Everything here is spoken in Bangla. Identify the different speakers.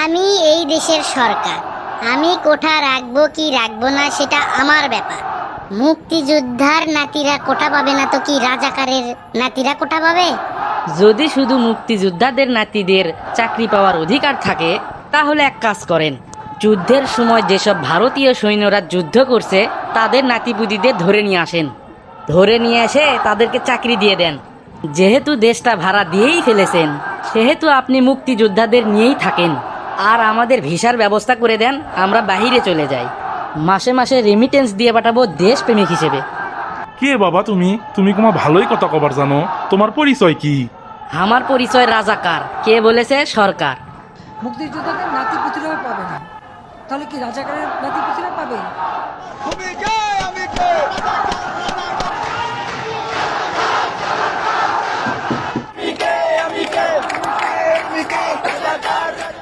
Speaker 1: আমি এই দেশের সরকার, আমি কোঠা রাখবো কি রাখবো না সেটা আমার ব্যাপার। মুক্তিযোদ্ধার নাতিরা কোঠা পাবে না তো কি রাজাকারের নাতিরা কোঠা পাবে?
Speaker 2: যদি শুধু মুক্তিযোদ্ধাদের নাতিদের চাকরি পাওয়ার অধিকার থাকে তাহলে এক কাজ করেন, যুদ্ধের সময় যেসব ভারতীয় সৈন্যরা যুদ্ধ করছে তাদের নাতিপুতিদের ধরে নিয়ে আসেন। ধরে নিয়ে এসে তাদেরকে চাকরি দিয়ে দেন। যেহেতু দেশটা ভাড়া দিয়েই ফেলেছেন সেহেতু আপনি মুক্তিযোদ্ধাদের নিয়েই থাকেন, আর আমাদের ভিসার ব্যবস্থা করে দেন, আমরা বাহিরে চলে যাই। মাসে মাসে রেমিটেন্স দিয়ে পাঠাবো দেশপ্রেমিক হিসেবে।
Speaker 3: কে বাবা তুমি তুমি তোমার ভালোই কথা কবার জানো। তোমার পরিচয় কি?
Speaker 2: আমার পরিচয় রাজাকার। কে বলেছে? সরকার।
Speaker 4: মুক্তিযোদ্ধাদের নাতিপুতিরাও পাবে না, তাহলে কি রাজাকারের নাতিপুতিরা পাবে?